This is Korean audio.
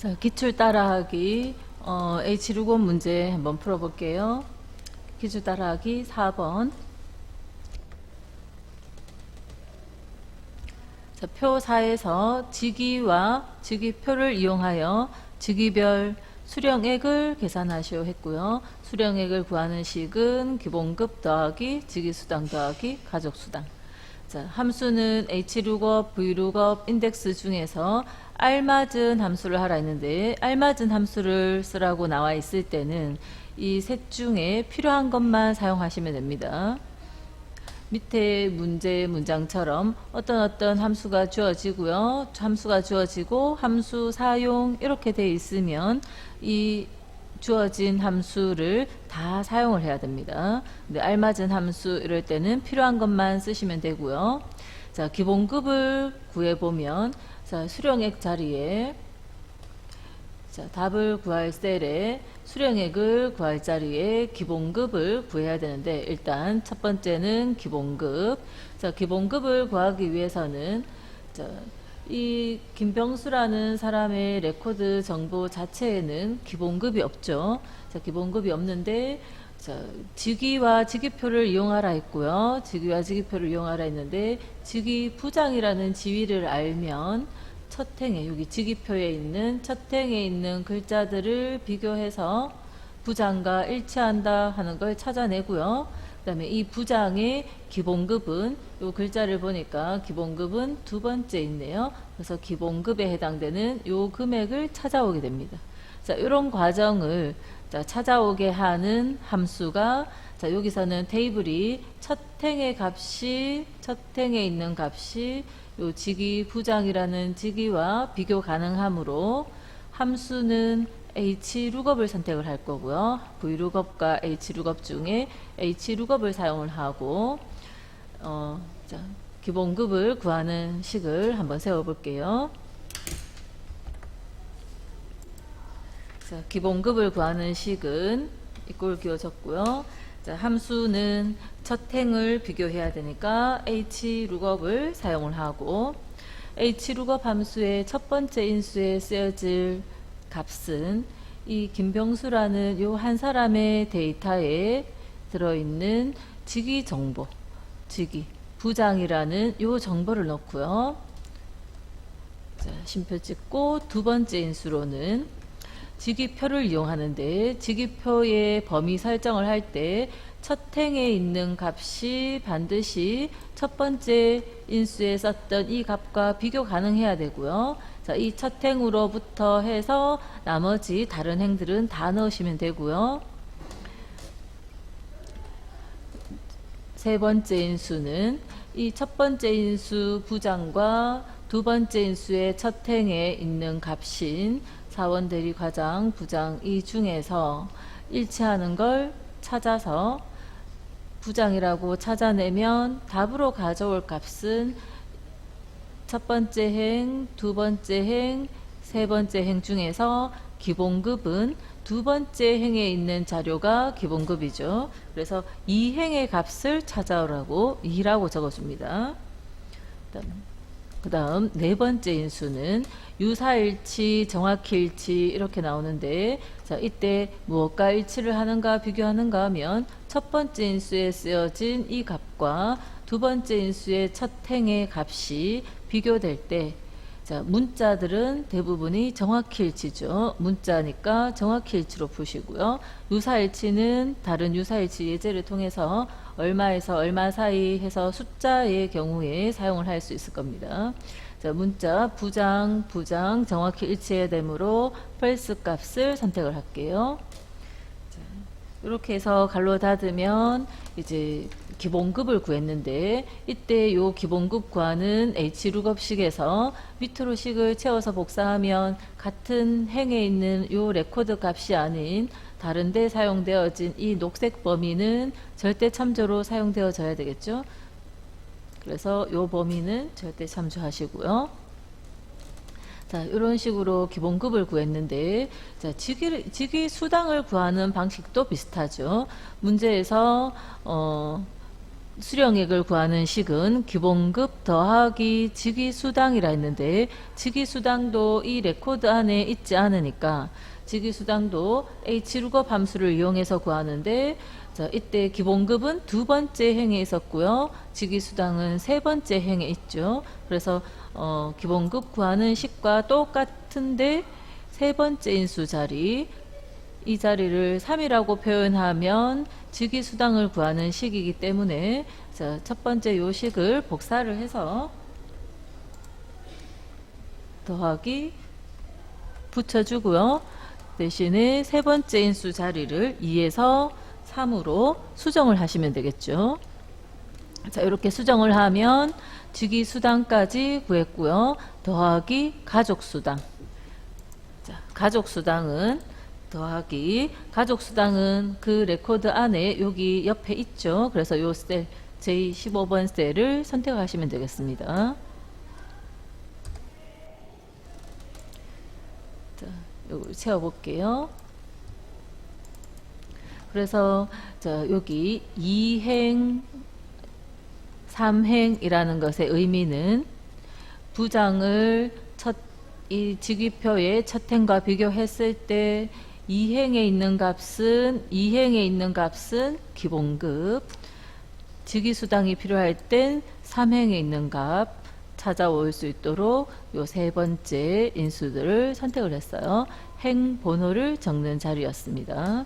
자, 기출 따라하기 H65 문제 한번 풀어볼게요. 기출 따라하기 4번. 자, 표 4에서 직위와 직위표를 이용하여 직위별 수령액을 계산하시오 했고요. 수령액을 구하는 식은 기본급 더하기 직위수당 더하기 가족수당. 자, 함수는 H룩업, V룩업, 인덱스 중에서 알맞은 함수를 하라 했는데, 알맞은 함수를 쓰라고 나와 있을 때는 이 셋 중에 필요한 것만 사용하시면 됩니다. 밑에 문제 문장처럼 어떤 함수가 주어지고요. 함수가 주어지고 함수 사용 이렇게 돼 있으면 이 주어진 함수를 다 사용을 해야 됩니다. 근데 알맞은 함수 이럴 때는 필요한 것만 쓰시면 되고요. 자, 기본급을 구해보면, 자, 수령액 자리에, 자, 답을 구할 셀에 수령액을 구할 자리에 기본급을 구해야 되는데, 일단 첫 번째는 기본급. 자, 기본급을 구하기 위해서는, 자, 이 김병수라는 사람의 레코드 정보 자체에는 기본급이 없죠. 자, 기본급이 없는데, 자, 직위와 직위표를 이용하라 했고요. 직위와 직위표를 이용하라 했는데, 직위 부장이라는 지위를 알면 첫 행에, 여기 직위표에 있는 첫 행에 있는 글자들을 비교해서 부장과 일치한다 하는 걸 찾아내고요. 그 다음에 이 부장의 기본급은, 요 글자를 보니까 기본급은 두 번째 있네요. 그래서 기본급에 해당되는 요 금액을 찾아오게 됩니다. 자, 이런 과정을, 자, 찾아오게 하는 함수가, 자, 여기서는 테이블이 첫 행의 값이, 첫 행에 있는 값이 요 직위 부장이라는 직위와 비교 가능하므로 함수는 H룩업을 선택을 할 거고요. V룩업과 H룩업 중에 H룩업을 사용을 하고, 자, 기본급을 구하는 식을 한번 세워볼게요. 자, 기본급을 구하는 식은 이꼴 기워졌고요. 자, 함수는 첫 행을 비교해야 되니까 H룩업을 사용을 하고, H룩업 함수의 첫 번째 인수에 쓰여질 값은 이 김병수라는 요 한 사람의 데이터에 들어있는 직위 정보, 직위 부장이라는 요 정보를 넣고요. 자, 쉼표 찍고 두 번째 인수로는 직위표를 이용하는데, 직위표의 범위 설정을 할 때 첫 행에 있는 값이 반드시 첫 번째 인수에 썼던 이 값과 비교 가능해야 되고요. 자, 이 첫 행으로부터 해서 나머지 다른 행들은 다 넣으시면 되고요. 세 번째 인수는 이 첫 번째 인수 부장과 두 번째 인수의 첫 행에 있는 값인 사원 대리 과장 부장 이 중에서 일치하는 걸 찾아서 부장이라고 찾아내면 답으로 가져올 값은 첫 번째 행, 두 번째 행, 세 번째 행 중에서 기본급은 두 번째 행에 있는 자료가 기본급이죠. 그래서 이 행의 값을 찾아오라고 2라고 적어줍니다. 그 다음 네 번째 인수는 유사일치, 정확히일치 이렇게 나오는데, 자, 이때 무엇과 일치를 하는가 비교하는가 하면 첫 번째 인수에 쓰여진 이 값과 두 번째 인수의 첫 행의 값이 비교될 때, 자, 문자들은 대부분이 정확히일치죠. 문자니까 정확히일치로 푸시고요. 유사일치는 다른 유사일치 예제를 통해서 얼마에서 얼마 사이 해서 숫자의 경우에 사용을 할 수 있을 겁니다. 자, 문자 부장 정확히 일치해야 되므로 펄스 값을 선택을 할게요. 자, 이렇게 해서 갈로 닫으면 이제 기본급을 구했는데, 이때 요 기본급 구하는 H룩업식에서 밑으로 식을 채워서 복사하면 같은 행에 있는 요 레코드 값이 아닌 다른 데 사용되어진 이 녹색 범위는 절대 참조로 사용되어져야 되겠죠. 그래서 요 범위는 절대 참조하시고요. 자, 이런 식으로 기본급을 구했는데, 자, 직위 수당을 구하는 방식도 비슷하죠. 문제에서 수령액을 구하는 식은 기본급 더하기 직위수당이라 했는데 직위수당도 이 레코드 안에 있지 않으니까 직위수당도 H룩업 함수를 이용해서 구하는데 자, 이때 기본급은 두 번째 행에 있었고요. 직위수당은 세 번째 행에 있죠. 그래서 기본급 구하는 식과 똑같은데 세 번째 인수 자리 이 자리를 3이라고 표현하면 직위수당을 구하는 식이기 때문에 자, 첫 번째 요 식을 복사를 해서 더하기 붙여주고요. 대신에 세 번째 인수 자리를 2에서 3으로 수정을 하시면 되겠죠. 자, 이렇게 수정을 하면 직위수당까지 구했고요. 더하기 가족수당. 자, 가족수당은 더하기 가족수당은 그 레코드 안에 여기 옆에 있죠. 그래서 요 셀 J15번 셀을 선택하시면 되겠습니다. 자, 요거 채워볼게요. 그래서 자, 여기 2행, 3행이라는 것의 의미는 부장을 이 직위표의 첫 행과 비교했을 때 2행에 있는 값은 기본급, 직위수당이 필요할 땐 3행에 있는 값 찾아올 수 있도록 요 세 번째 인수들을 선택을 했어요. 행 번호를 적는 자리였습니다.